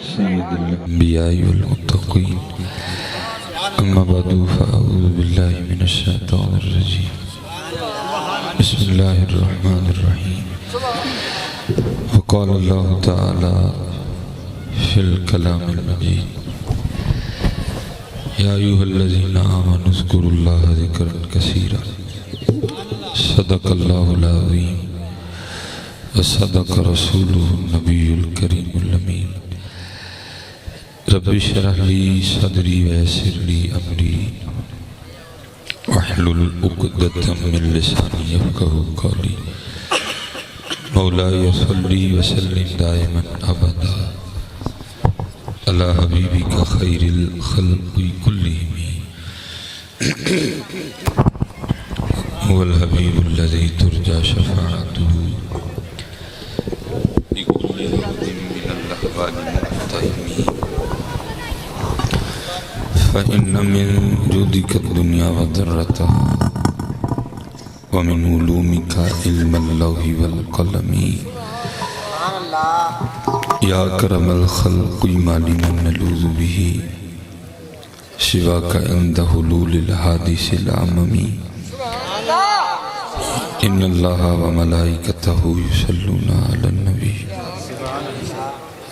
سيد الأنبياء والمتقين أما بعد فأعوذ بالله من الشيطان الرجيم بسم الله الرحمن الرحيم وقال الله تعالى في الكلام المجيد يا أيها الذين آمنوا اذكروا الله ذكرا كثيرا صدق الله العظيم وصدق رسوله النبي الكريم الأمين رب اشرح لي صدري ويسر لي أمري واحلل عقدة من لساني يفقهوا قولي مولاي صل وسلم دائما أبدا على حبيبك خير الخلق كلهم هو الحبيب الذي ترجى شفاعته لكل وقت من الأحوال المحتمين فإن من جودك الدنيا وضرتها ومن علومك علم اللوح والقلم يا أكرم الخلق ما لمن نلوذ به سواك عند حلول الحادث العمم إن الله وملائكته يصلون على النبي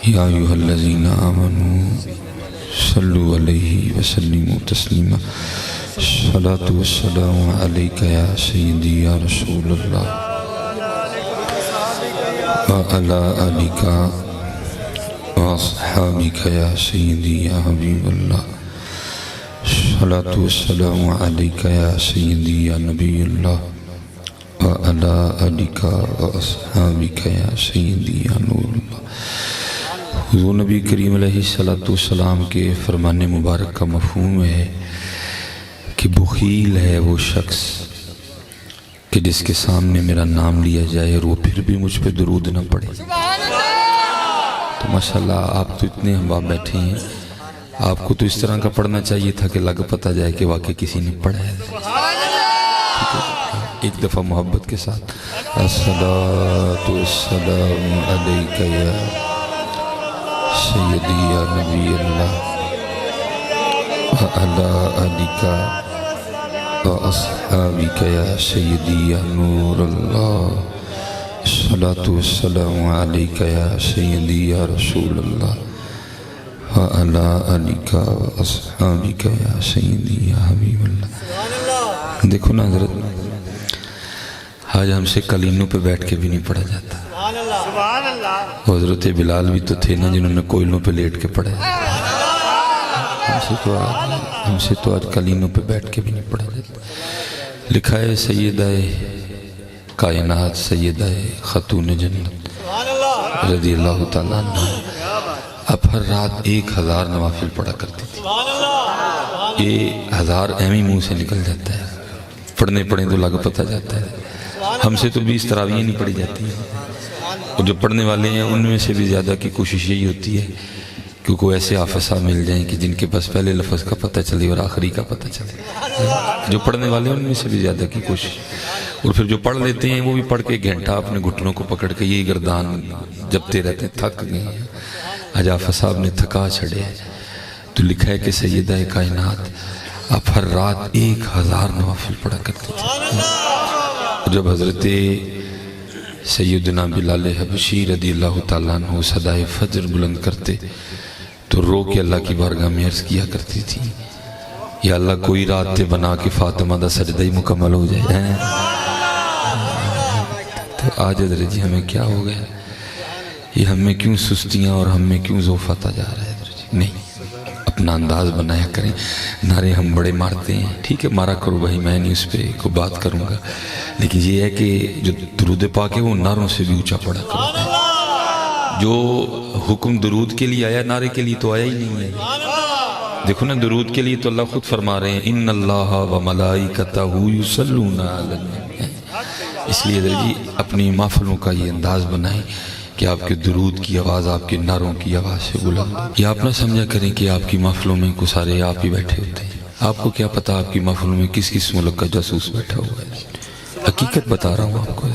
يا أيها الذين آمنوا صلوا عليه وسلموا تسليما الصلاة والسلام عليك يا سيدي يا رسول الله وعلى آلك وأصحابك يا سيدي يا حبيب الله الصلاة والسلام عليك يا سيدي يا نبي الله وعلى آلك وأصحابك يا سيدي يا نور الله حضور نبی کریم علیہ السلام کے فرمان مبارک کا مفہوم ہے کہ بخیل ہے وہ شخص کہ جس کے سامنے میرا نام لیا جائے اور وہ پھر بھی مجھ پہ درود نہ پڑے۔ تو ماشاءاللہ آپ تو اتنے احباب بیٹھے ہیں، آپ کو تو اس طرح کا پڑھنا چاہیے تھا کہ لگ پتہ جائے کہ واقعی کسی نے پڑھا ہے۔ ایک دفعہ محبت کے ساتھ الصلاۃ والسلام علیک یا سیدی یا نبی اللہ وعلی آلک وأصحابك يا سيدي يا نور الله الصلاة والسلام عليك يا سيدي يا رسول الله وعلى آلك وأصحابك يا سيدي يا حبيب الله۔ دیکھو نا حضرت، آج ہم سے قلینوں پہ بیٹھ کے بھی نہیں پڑھا جاتا۔ حضرت بلال بھی تو تھے نا جنہوں نے کوئلوں پہ لیٹ کے پڑھا۔ ہم سے تو آج قلینوں پہ بیٹھ کے بھی نہیں پڑھا جاتا۔ لکھا ہے سیدہ کائنات سیدہ خاتون جنت رضی اللہ تعالیٰ عنہ اب ہر رات 1000 نوافل پڑھا کرتی تھی۔ یہ 1000 ایمی منہ سے نکل جاتا ہے، پڑھنے پڑھیں تو لگ پتہ جاتا ہے۔ ہم سے تو 20 تراویحیں نہیں پڑھی جاتی ہیں، اور جو پڑھنے والے ہیں ان میں سے بھی زیادہ کی کوشش یہی ہوتی ہے کہ کوئی ایسے حافظ مل جائیں کہ جن کے پاس پہلے لفظ کا پتہ چلے اور آخری کا پتہ چلے۔ جو پڑھنے والے ہیں ان میں سے بھی زیادہ کی کوشش، اور پھر جو پڑھ لیتے ہیں وہ بھی پڑھ کے گھنٹہ اپنے گھٹنوں کو پکڑ کے یہی گردان جپتے رہتے ہیں، تھک گئے ہیں۔ آج حافظ صاحب نے تھکا چھڑے، تو لکھا ہے کہ سیدہ کائنات آپ ہر رات 1000 نوافل پڑھا کرتے تھے۔ جب حضرت سیدنا بلال حبشی رضی اللہ تعالیٰ عنہ صدائے فجر بلند کرتے تو رو کے اللہ کی بارگاہ میں عرض کیا کرتی تھی، یا اللہ کوئی رات تے بنا کے فاطمہ دا سجدہ ہی مکمل ہو جائے۔ تو آج حضرت جی ہمیں کیا ہو گیا؟ یہ ہم میں کیوں سستیاں اور ہم میں کیوں ذوف آتا جا رہا ہے؟ حضرت جی نہیں، اپنا انداز بنایا کریں۔ نعرے ہم بڑے مارتے ہیں، ٹھیک ہے مارا کرو بھائی، میں نہیں اس پہ کوئی بات کروں گا، لیکن یہ ہے کہ جو درود پاک ہے وہ نعروں سے بھی اونچا پڑا کرو۔ جو حکم درود کے لیے آیا نعرے کے لیے تو آیا ہی نہیں ہے۔ دیکھو نا درود کے لیے تو اللہ خود فرما رہے ہیں ان اللہ وملائکتہ یصلون علی النبی۔ اس لیے حضرت جی اپنی محفلوں کا یہ انداز بنائیں کہ آپ کے درود کی آواز آپ کے نعروں کی آواز سے بلند۔ یہ آپ نہ سمجھا کریں کہ آپ کی محفلوں میں کو سارے آپ ہی بیٹھے ہوتے ہیں۔ آپ کو کیا پتا آپ کی محفلوں میں کس کس ملک کا جاسوس بیٹھا ہوا ہے؟ حقیقت بتا رہا ہوں آپ کو،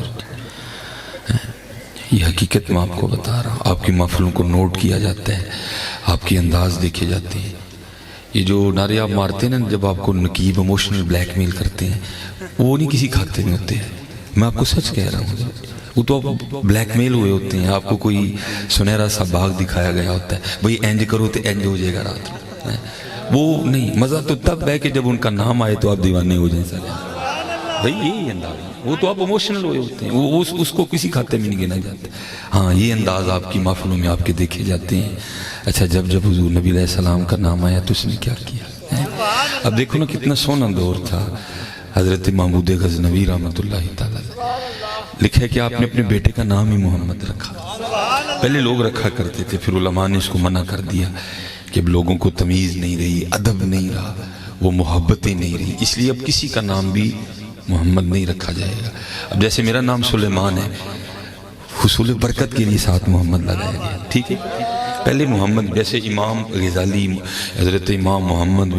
یہ حقیقت میں آپ کو بتا رہا ہوں۔ آپ کی محفلوں کو نوٹ کیا جاتا ہے، آپ کے انداز دیکھے جاتے ہیں. یہ جو نعرے آپ مارتے ہیں نا جب آپ کو نقیب ایموشنل بلیک میل کرتے ہیں وہ نہیں کسی کھاتے میں ہوتے ہیں. میں آپ کو سچ کہہ رہا ہوں, وہ تو آپ بلیک میل ہوئے ہوتے ہیں. آپ کو کوئی سنہرا سا باغ دکھایا گیا ہوتا ہے, بھئی اینج کرو تو اینج ہو جائے گا رات میں. وہ نہیں, مزہ تو تب ہے کہ جب ان کا نام آئے تو آپ دیوانے ہو جائیں. بھئی یہی انداز ہے, وہ تو آپ ایموشنل ہوئے ہوتے ہیں, وہ اس کو کسی کھاتے میں نہیں گنا جاتا. ہاں یہ انداز آپ کی محفلوں میں آپ کے دیکھے جاتے ہیں. اچھا جب حضور نبی علیہ السلام کا نام آیا تو اس نے کیا کیا؟ اب دیکھو نا کتنا سونا دور تھا. حضرت محمود غزنوی رحمۃ اللہ تعالی لکھا ہے کہ آپ نے اپنے بیٹے کا نام ہی محمد رکھا. پہلے لوگ رکھا کرتے تھے, پھر علماء نے اس کو منع کر دیا کہ اب لوگوں کو تمیز نہیں رہی, ادب نہیں رہا, وہ محبتیں نہیں رہی, اس لیے اب کسی کا نام بھی محمد نہیں رکھا جائے گا. اب جیسے میرا نام سلیمان ہے, حصول برکت کے لیے ساتھ محمد لگایا گیا, ٹھیک ہے. پہلے محمد, جیسے امام غزالی حضرت امام محمد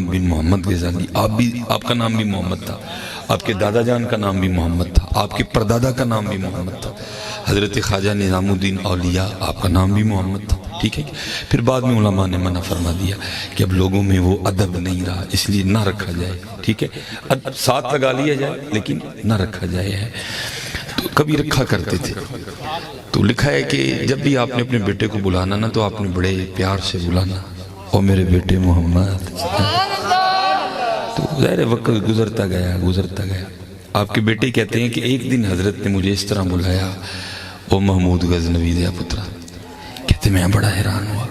بن محمد غزالی, آپ کا نام بھی محمد تھا, آپ کے دادا جان کا نام بھی محمد تھا, آپ کے پردادا کا نام بھی محمد تھا. حضرت خواجہ نظام الدین اولیاء, آپ کا نام بھی محمد تھا, ٹھیک ہے. پھر بعد میں علماء نے منع فرما دیا کہ اب لوگوں میں وہ ادب نہیں رہا, اس لیے نہ رکھا جائے, ٹھیک ہے. ساتھ لگا لیا جائے لیکن نہ رکھا جائے. تو کبھی رکھا کرتے تھے. تو لکھا ہے کہ جب بھی آپ نے اپنے بیٹے کو بلانا نا تو آپ نے بڑے پیار سے بلانا, او میرے بیٹے محمد. تو ظاہر وقت گزرتا گیا. آپ کے بیٹے کہتے ہیں کہ ایک دن حضرت نے مجھے اس طرح بلایا, او محمود غزنوی دیا پترا. کہتے میں بڑا حیران ہوا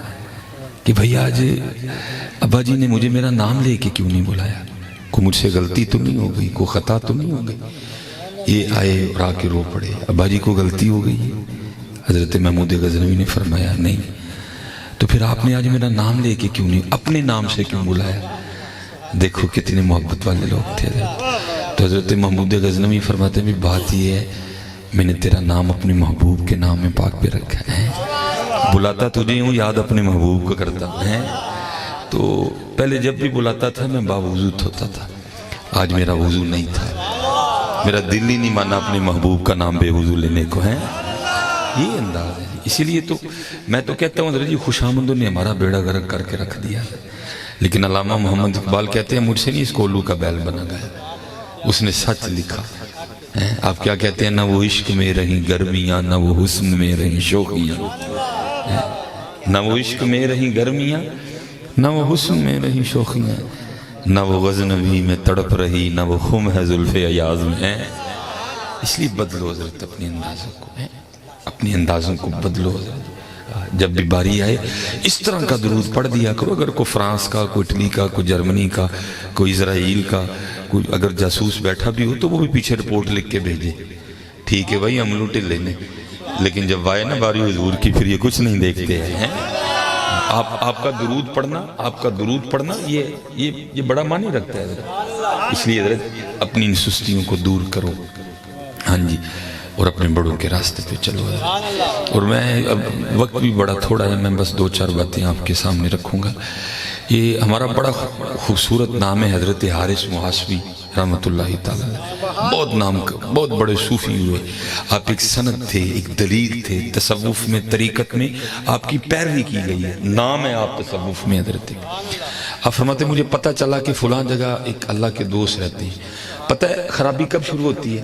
کہ بھئی آج ابا جی نے مجھے میرا نام لے کے کیوں نہیں بلایا, کوئی مجھ سے غلطی تو نہیں ہو گئی, کوئی خطا تو نہیں ہو گئی. یہ آئے اور آ کے رو پڑے, ابا جی کو غلطی ہو گئی. حضرت محمود غزنوی نے فرمایا نہیں, تو پھر آپ نے آج میرا نام لے کے کیوں نہیں, اپنے نام سے کیوں بلایا. دیکھو کتنے محبت والے لوگ تھے. تو حضرت محمود غزنوی فرماتے ہیں بات یہ ہے, میں نے تیرا نام اپنے محبوب کے نام میں پاک پہ رکھا ہے. بلاتا تجھے ہوں, یاد اپنے محبوب کو کرتا ہے. تو پہلے جب بھی بلاتا تھا میں باوضو ہوتا تھا, آج میرا وضو نہیں تھا, میرا دل ہی نہیں مانا اپنے محبوب کا نام بے وضو لینے کو ہے. یہ انداز ہے. اسی لیے تو میں تو کہتا ہوں حضرت جی خوش آمدوں نے ہمارا بیڑا غرق کر کے رکھ دیا, لیکن علامہ محمد اقبال کہتے ہیں مجھ سے نہیں اس کو الو کا بیل بنا گیا, اس نے سچ لکھا. آپ کیا کہتے ہیں, نہ وہ عشق میں رہیں گرمیاں, نہ وہ حسن میں رہیں شوخیاں. نہ وہ عشق میں رہیں گرمیاں, نہ وہ حسن میں رہیں شوخیاں, نہ وہ غزنوی میں تڑپ رہی, نہ وہ خم ہے زلف ایاز میں. اس لیے بدلو حضرت اپنے اندازوں کو, اپنی اندازوں کو بدلو حضرت. جب بھی باری آئے اس طرح کا درود پڑھ دیا کرو. اگر کوئی فرانس کا, کوئی اٹلی کا, کوئی جرمنی کا, کوئی اسرائیل کا, کوئی اگر جاسوس بیٹھا بھی ہو تو وہ بھی پیچھے رپورٹ لکھ کے بھیجے, ٹھیک ہے بھائی ہم لوٹے لینے. لیکن جب آئے نا باری حضور کی پھر یہ کچھ نہیں دیکھتے ہیں. آپ کا درود پڑھنا یہ بڑا معنی رکھتا ہے حضرت. اس لیے حضرت اپنی ان سستیوں کو دور کرو, ہاں جی, اور اپنے بڑوں کے راستے پہ چلو. اور میں اب وقت بھی بڑا تھوڑا ہے, میں بس 2-4 باتیں آپ کے سامنے رکھوں گا. یہ ہمارا بڑا خوبصورت نام ہے حضرت حارث محاسبی رحمۃ اللہ تعالی. بہت نام کا, بہت بڑے صوفی ہوئے. آپ ایک سند تھے, ایک دلیل تھے. تصوف میں, طریقت میں آپ کی پیروی کی گئی ہے, نام ہے آپ تصوف میں حضرت. آپ فرماتے مجھے پتہ چلا کہ فلاں جگہ ایک اللہ کے دوست رہتے ہیں. پتہ ہے خرابی کب شروع ہوتی ہے؟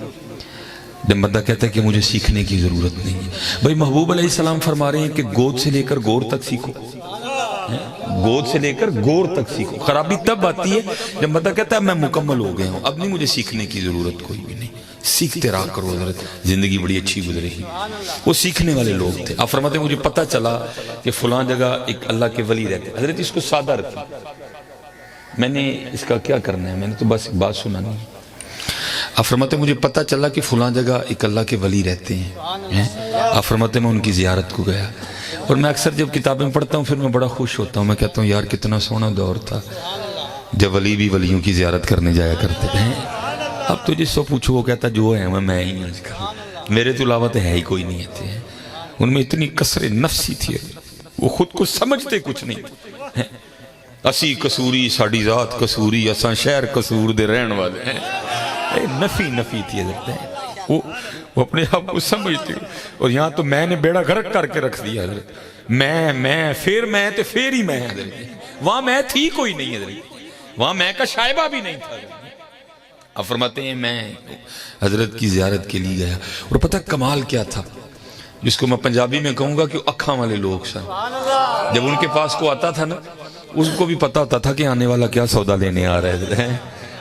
جب بندہ کہتا ہے کہ مجھے سیکھنے کی ضرورت نہیں ہے. بھائی محبوب علیہ السلام فرما رہے ہیں کہ گود سے لے کر گور تک سیکھو, گود سے لے کر گور تک سیکھو. خرابی تب آتی ہے جب بندہ کہتا ہے میں مکمل ہو گیا ہوں, اب نہیں مجھے سیکھنے کی ضرورت کوئی بھی نہیں. سیکھتے رہا کرو حضرت, زندگی بڑی اچھی گزرے گی. وہ سیکھنے والے لوگ تھے. آپ فرماتے ہیں مجھے پتہ چلا کہ فلاں جگہ ایک اللہ کے ولی رہتے. حضرت اس کو سادہ رکھیں, میں نے اس کا کیا کرنا ہے, میں نے تو بس ایک بات سنانی ہے. آپ فرماتے مجھے پتہ چلا کہ فلاں جگہ ایک اللہ کے ولی رہتے ہیں. آپ فرماتے میں ان کی زیارت کو گیا. اور میں اکثر جب کتابیں پڑھتا ہوں پھر میں بڑا خوش ہوتا ہوں. میں کہتا ہوں یار کتنا سونا دور تھا جب ولی بھی ولیوں کی زیارت کرنے جایا کرتے ہیں. اب تو جس سے پوچھو وہ کہتا جو ہے میں ہی آج کل, میرے تو علاوہ تو ہے ہی کوئی نہیں تھے. ان میں اتنی کثر نفسی تھی, وہ خود کو سمجھتے کچھ نہیں. اسی کسوری ساڑی ذات کسوری, اساں شہر کسور دے رہن والے ہیں. نفی تھی حضرت. وہ اپنے آپ کو سمجھتے ہو. اور یہاں تو میں نے بیڑا غرق کر کے رکھ دیا حضرت. میں پھر ہی میں حضرت. وہاں میں تھی کوئی نہیں حضرت, وہاں میں کا شائبہ بھی نہیں تھا. اب فرماتے ہیں میں حضرت کی زیارت کے لیے گیا, اور پتہ کمال کیا تھا, جس کو میں پنجابی میں کہوں گا کہ اکھاں والے لوگ سن. جب ان کے پاس کو آتا تھا نا, اس کو بھی پتا ہوتا تھا کہ آنے والا کیا سودا لینے آ رہا ہے.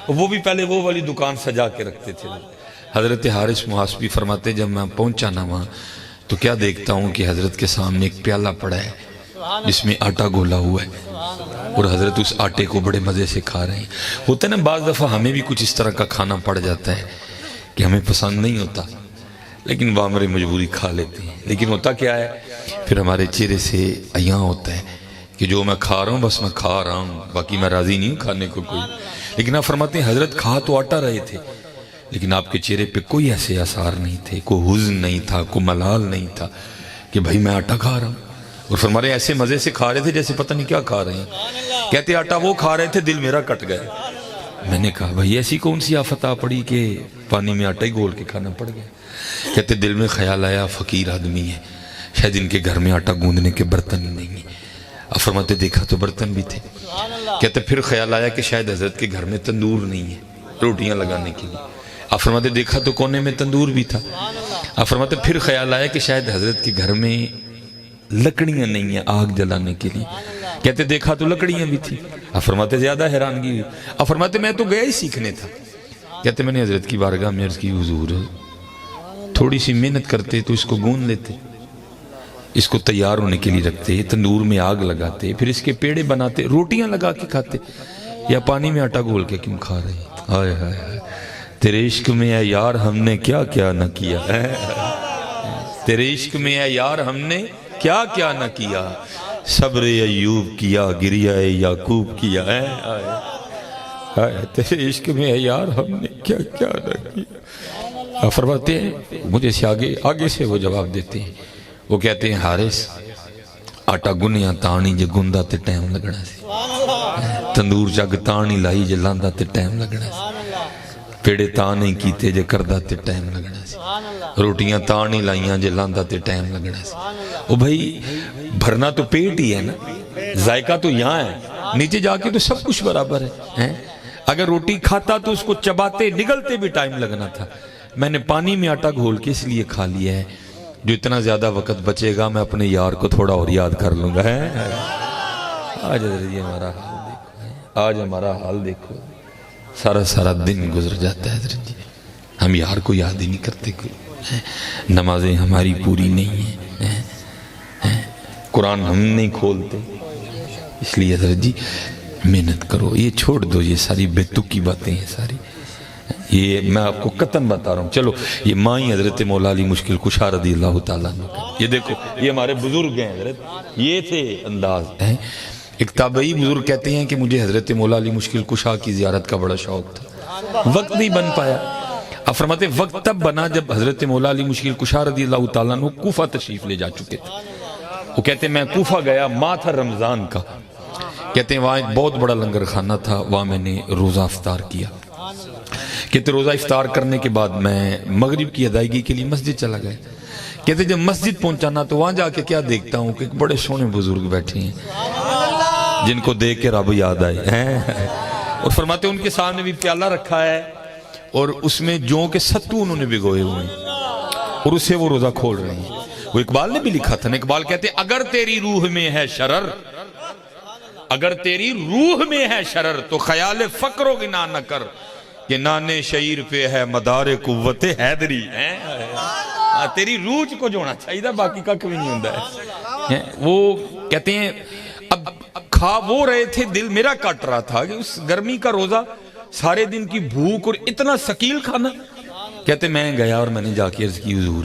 وہ بھی پہلے وہ والی دکان سجا کے رکھتے تھے. حضرت حارث محاسبی فرماتے جب میں پہنچا نا وہاں, تو کیا دیکھتا ہوں کہ حضرت کے سامنے ایک پیالہ پڑا ہے جس میں آٹا گولا ہوا ہے, اور حضرت اس آٹے کو بڑے مزے سے کھا رہے ہیں. ہوتا ہے نا بعض دفعہ ہمیں بھی کچھ اس طرح کا کھانا پڑ جاتا ہے کہ ہمیں پسند نہیں ہوتا, لیکن وہ ہماری مجبوری کھا لیتے ہیں. لیکن ہوتا کیا ہے, پھر ہمارے چہرے سے عیاں ہوتا ہے کہ جو میں کھا رہا ہوں بس میں کھا رہا ہوں, باقی میں راضی نہیں ہوں کھانے کو کوئی. لیکن آپ فرماتے ہیں حضرت کھا تو آٹا رہے تھے, لیکن آپ کے چہرے پہ کوئی ایسے آثار نہیں تھے, کوئی حزن نہیں تھا, کوئی ملال نہیں تھا کہ بھائی میں آٹا کھا رہا ہوں. اور فرما رہے ایسے مزے سے کھا رہے تھے جیسے پتہ نہیں کیا کھا رہے ہیں. کہتے آٹا وہ کھا رہے تھے, دل میرا کٹ گیا. میں نے کہا بھائی ایسی کون سی آفت آ پڑی کہ پانی میں آٹا ہی گھول کے کھانا پڑ گیا. کہتے دل میں خیال آیا فقیر آدمی ہے, شاید ان کے گھر میں آٹا گوندنے کے برتن ہی نہیں ہیں. اب فرماتے دیکھا تو برتن بھی تھے. کہتے پھر خیال آیا کہ شاید حضرت کے گھر میں تندور نہیں ہے روٹیاں لگانے کے لیے. اب فرماتے دیکھا تو کونے میں تندور بھی تھا. اب فرماتے پھر خیال آیا کہ شاید حضرت کے گھر میں لکڑیاں نہیں ہیں آگ جلانے کے لیے. کہتے دیکھا تو لکڑیاں بھی تھی. اب فرماتے زیادہ حیرانگی ہوئی. اب فرماتے میں تو گیا ہی سیکھنے تھا. کہتے میں نے حضرت کی بارگاہ میں عرض کی حضور تھوڑی سی محنت کرتے تو اس کو گون لیتے, اس کو تیار ہونے کے لیے رکھتے, تندور میں آگ لگاتے, پھر اس کے پیڑے بناتے, روٹیاں لگا کے کھاتے, یا پانی میں آٹا گھول کے کیوں کھا رہے ہیں. ہائے ہائے ہائے تیرے عشق میں اے یار ہم نے کیا کیا نہ کیا, تیرے عشق میں اے یار ہم نے کیا کیا نہ کیا, صبر ایوب کیا گریہ یعقوب کیا. تیرے عشق میں اے یار ہم نے کیا کیا نہ کیا. فرماتے ہیں مجھے سے آگے سے وہ جواب دیتے ہیں. وہ کہتے ہیں حارث آٹا گنیاں تانی جے گندہ تے ٹائم لگنا سی, تندور جگ تانی لائی جے لاندہ تے ٹائم لگنا سی, پیڑے تانی کیتے جے کردہ تے ٹائم لگنا سی, روٹیاں تانی لائیاں جے لاندہ تے ٹائم لگنا سی. وہ بھائی بھرنا تو پیٹ ہی ہے نا, ذائقہ تو یہاں ہے, نیچے جا کے تو سب کچھ برابر ہے. اگر روٹی کھاتا تو اس کو چباتے نگلتے بھی ٹائم لگنا تھا. میں نے پانی میں آٹا گھول کے اس لیے کھا لیا ہے جو اتنا زیادہ وقت بچے گا میں اپنے یار کو تھوڑا اور یاد کر لوں گا. آج حضرت ہمارا حال دیکھو, آج ہمارا حال دیکھو, سارا دن گزر جاتا ہے حضرت جی, ہم یار کو یاد ہی نہیں کرتے. کوئی نمازیں ہماری پوری نہیں ہیں, قرآن ہم نہیں کھولتے. اس لیے حضرت جی محنت کرو, یہ چھوڑ دو یہ ساری بے تکی باتیں ہیں ساری. یہ میں آپ کو قطن بتا رہا ہوں. چلو یہ مائی حضرت مولا علی مشکل کشا رضی اللہ تعالیٰ عنہ, یہ دیکھو یہ ہمارے بزرگ ہیں حضرت, یہ تھے انداز. ایک تابعی بزرگ کہتے ہیں کہ مجھے حضرت مولا علی مشکل کشا کی زیارت کا بڑا شوق تھا, وقت نہیں بن پایا. اب فرماتے وقت تب بنا جب حضرت مولا علی مشکل کشا رضی اللہ تعالیٰ عنہ کوفہ تشریف لے جا چکے تھے. وہ کہتے ہیں میں کوفہ گیا, ماہ تھا رمضان کا. کہتے ہیں وہاں ایک بہت بڑا لنگر خانہ تھا, وہاں میں نے روزہ افطار کیا. کہتے روزہ افطار کرنے کے بعد میں مغرب کی ادائیگی کے لیے مسجد چلا گیا. کہتے جب مسجد پہنچانا تو وہاں جا کے کیا دیکھتا ہوں کہ ایک بڑے سونے بزرگ بیٹھے ہیں جن کو دیکھ کے رب یاد آئے. اور فرماتے ان کے سامنے بھی پیالہ رکھا ہے اور اس میں جوں کے ستو انہوں نے بھگوئے ہوئے ہیں اور اسے وہ روزہ کھول رہے ہیں. وہ اقبال نے بھی لکھا تھا نا, اقبال کہتے اگر تیری روح میں ہے شرر, اگر تیری روح میں ہے شرر تو خیال فقر و غنا نہ کر کہ نانے شعیر پہ ہے مدار قوت حیدری. تیری روح کو جونا چاہیے, باقی کا کوئی نہیں ہوندہ ہے. وہ کہتے ہیں اب کھا وہ رہے تھے, دل میرا کٹ رہا تھا کہ اس گرمی کا روزہ, سارے دن کی بھوک اور اتنا ثقیل کھانا. کہتے میں گیا اور میں نے جا کے عرض کی حضور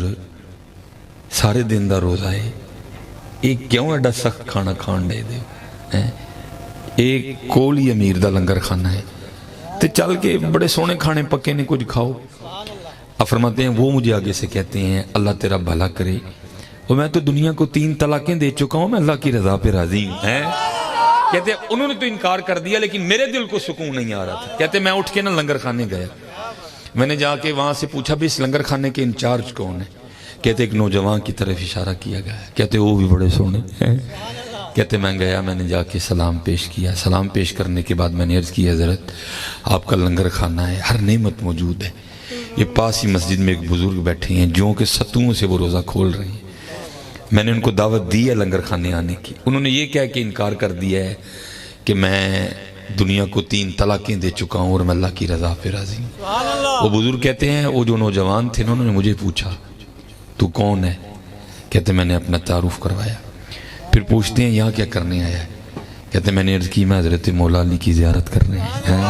سارے دن دا روزہ ہے, ایک کیوں ایڈا سخت کھانا کھان دے دے, ایک کولی امیر دا لنگر کھانا ہے تو چل کے بڑے سونے کھانے پکے نے کچھ کھاؤ. اب فرماتے ہیں وہ مجھے آگے سے کہتے ہیں اللہ تیرا بھلا کرے, اور میں تو دنیا کو 3 طلاقیں دے چکا ہوں, میں اللہ کی رضا پہ راضی ہوں. کہتے ہیں انہوں نے تو انکار کر دیا لیکن میرے دل کو سکون نہیں آ رہا تھا. کہتے ہیں میں اٹھ کے نا لنگر خانے گیا, میں نے جا کے وہاں سے پوچھا بھی اس لنگر کھانے کے انچارج کون ہے؟ کہتے ایک نوجوان کی طرف اشارہ کیا گیا ہے. کہتے وہ بھی بڑے سونے ہیں. کہتے میں گیا, میں نے جا کے سلام پیش کیا. سلام پیش کرنے کے بعد میں نے عرض کی حضرت آپ کا لنگر کھانا ہے, ہر نعمت موجود ہے. یہ پاس ہی مسجد میں ایک بزرگ بیٹھے ہیں جو کہ ستوؤں سے وہ روزہ کھول رہے ہیں. میں نے ان کو دعوت دی ہے لنگر کھانے آنے کی. انہوں نے یہ کہہ کے انکار کر دیا ہے کہ میں دنیا کو 3 طلاقیں دے چکا ہوں اور میں اللہ کی رضا پہ راضی ہوں. وہ بزرگ کہتے ہیں وہ جو نوجوان تھے انہوں نے مجھے پوچھا تو کون ہے؟ کہتے میں نے اپنا تعارف کروایا. پھر پوچھتے ہیں یہاں کیا کرنے آیا ہے؟ کہتے میں نے عرض کی میں حضرت مولا علی کی زیارت کرنے ہیں.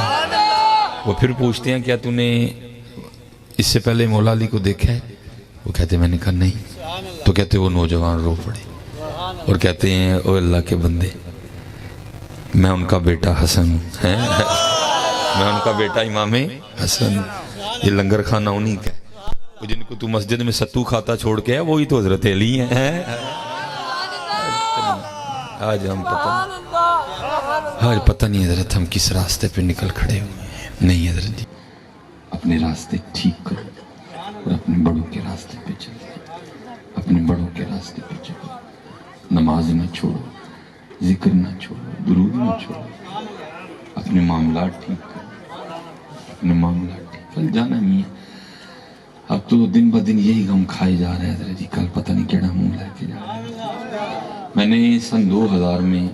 وہ پھر پوچھتے ہیں کیا تو نے اس سے پہلے مولا علی کو دیکھا ہے؟ وہ کہتے میں نے کہا نہیں. تو کہتے وہ نوجوان رو پڑے اور کہتے ہیں او اللہ کے بندے, میں ان کا بیٹا حسن ہوں, میں ان کا بیٹا امام حسن. یہ لنگر کھانا انہی کا ہے جن کو تو مسجد میں ستو کھاتا چھوڑ کے ہے, وہی تو حضرت علی ہیں. آج ہم پتہ نہیں حضرت ہم کس راستے پہ نکل کھڑے ہوئے ہیں. نہیں حضرت جی, اپنے راستے ٹھیک کرو اور اپنے بڑوں کے راستے پہ چلو, اپنے بڑوں کے راستے پہ چلو. نماز نہ چھوڑو, ذکر نہ چھوڑو, درود نہ چھوڑو. اپنے معاملات ٹھیک کرو, اپنے معاملات ٹھیک. کل جانا نہیں ہے. اب تو دن بہ دن یہی غم کھائے جا رہے ہیں حضرت جی. کل پتہ نہیں کیڑا منہ لے کے جا رہے ہیں. میں نے سن 2000 میں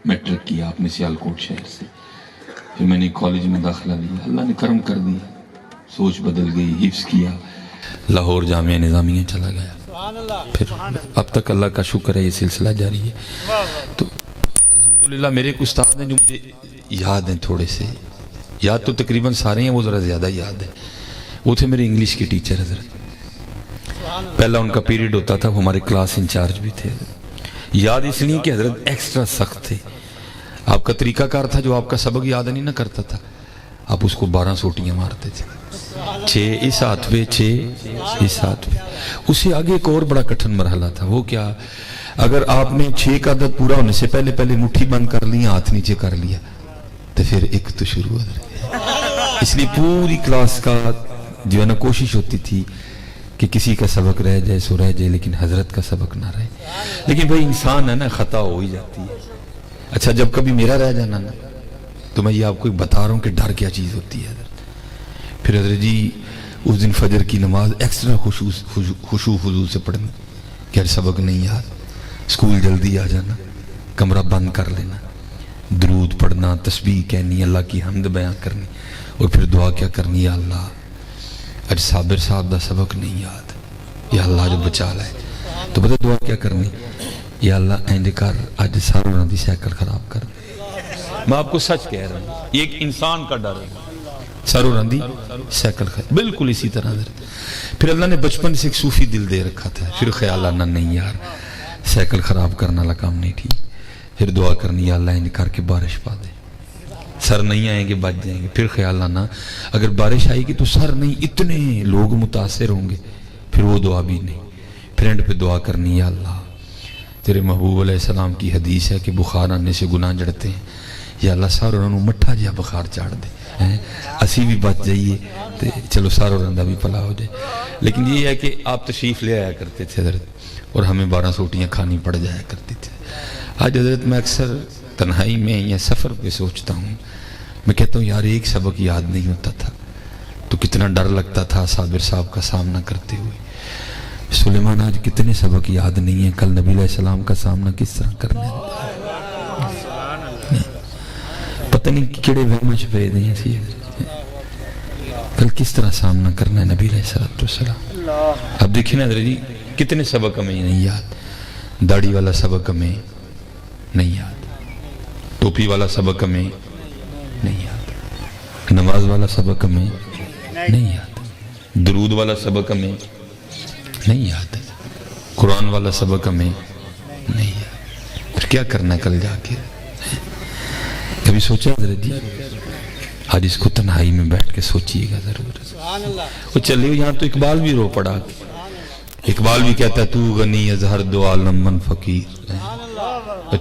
میٹرک کیا اپنے سیالکوٹ شہر سے. پھر میں نے کالج میں داخلہ لیا. اللہ نے کرم کر دیا, سوچ بدل گئی, حفظ کیا, لاہور جامعہ نظامیہ چلا گیا. پھر اب تک اللہ کا شکر ہے یہ سلسلہ جاری ہے. تو الحمدللہ میرے ایک استاد ہیں جو مجھے یاد ہیں, تھوڑے سے یاد تو تقریباً سارے ہیں, وہ ذرا زیادہ یاد ہے. وہ تھے میرے انگلش کے ٹیچر حضرت. پہلا ان کا پیریڈ ہوتا تھا, وہ ہمارے کلاس انچارج بھی تھے. یاد اس لیے کہ حضرت ایکسٹرا سخت تھے. آپ کا طریقہ کار تھا جو آپ کا سبق یاد نہیں نہ کرتا تھا, آپ اس کو 12 سوٹیاں مارتے تھے. 6 اس ہاتھ پہ, 6 اس ہاتھ پہ. اس سے آگے ایک اور بڑا کٹھن مرحلہ تھا. وہ کیا, اگر آپ نے 6 کا عدد پورا ہونے سے پہلے مٹھی بند کر لی, ہاتھ نیچے کر لیا, تو پھر ایک تو شروع ہو رہا. اس لیے پوری کلاس کا جو ہے نا کوشش ہوتی تھی کہ کسی کا سبق رہ جائے سو رہ جائے, لیکن حضرت کا سبق نہ رہے. لیکن بھائی انسان ہے نا, خطا ہو ہی جاتی ہے. اچھا جب کبھی میرا رہ جانا نا, تو میں یہ آپ کو بتا رہا ہوں کہ ڈر کیا چیز ہوتی ہے حضرت. پھر حضرت جی اس دن فجر کی نماز ایکسٹرا خشوع حضور سے پڑھنی, کہ سبق نہیں یاد, اسکول جلدی آ جانا, کمرہ بند کر لینا, درود پڑھنا, تسبیح کہنی, اللہ کی حمد بیان کرنی, اور پھر دعا کیا کرنی, یا اللہ اج صابر صاحب دا سبق نہیں یاد, یا اللہ جو بچا لائے. تو پتہ دعا کیا کرنی, یا اللہ اینج کر اج ساروں دی سائیکل خراب کر دے. میں آپ کو سچ کہہ رہا ہوں, یہ ایک انسان کا ڈر ہے, ساروں دی سائیکل خراب. بالکل اسی طرح پھر اللہ نے بچپن سے ایک صوفی دل دے رکھا تھا. پھر خیال آنا نہیں یار سائیکل خراب کرنا والا کام نہیں ٹھیک. پھر دعا کرنی, یا اللہ اینج کر کے بارش پا دے, سر نہیں آئیں گے بچ جائیں گے. پھر خیال آنا اگر بارش آئے گی تو سر نہیں, اتنے لوگ متاثر ہوں گے. پھر وہ دعا بھی نہیں. پھر اینڈ پہ دعا کرنی, یا اللہ تیرے محبوب علیہ السلام کی حدیث ہے کہ بخار آنے سے گناہ جڑتے ہیں, یا اللہ ساروں انہوں مٹھا جہا بخار چاڑ دے, اسی بھی بچ جائیے تو چلو ساروں رندہ بھی پلا ہو جائے. لیکن یہ ہے کہ آپ تشریف لے آیا کرتے تھے حضرت, اور ہمیں 12 سوٹیاں کھانی پڑ جایا کرتی تھی. آج حضرت میں اکثر تنہائی میں یا سفر پہ سوچتا ہوں, میں کہتا ہوں یار ایک سبق یاد نہیں ہوتا تھا تو کتنا ڈر لگتا تھا صابر صاحب کا سامنا کرتے ہوئے. سلیمان آج کتنے سبق یاد نہیں ہیں, کل نبی علیہ السلام کا سامنا کس طرح کرنے پتہ نہیں کیڑے وہم چھپے دیں سی, کل کس طرح سامنا کرنا ہے نبی علیہ السلام. اب دیکھیں نا حضرت جی کتنے سبق ہمیں نہیں یاد. داڑھی والا سبق ہمیں نہیں یاد, ٹوپی والا سبق ہمیں نہیں یاد, نماز والا سبق ہمیں نہیں یاد, درود والا سبق ہمیں نہیں یاد, قرآن والا سبق ہمیں نہیں یاد. پھر کیا کرنا ہے کل جا کے. کبھی سوچا حضرت جی آج اس کو تنہائی میں بیٹھ کے سوچئے گا ضرور. وہ چلے یہاں تو اقبال بھی رو پڑا. اقبال بھی کہتا ہے تو غنی از ہر دو عالم من فقیر.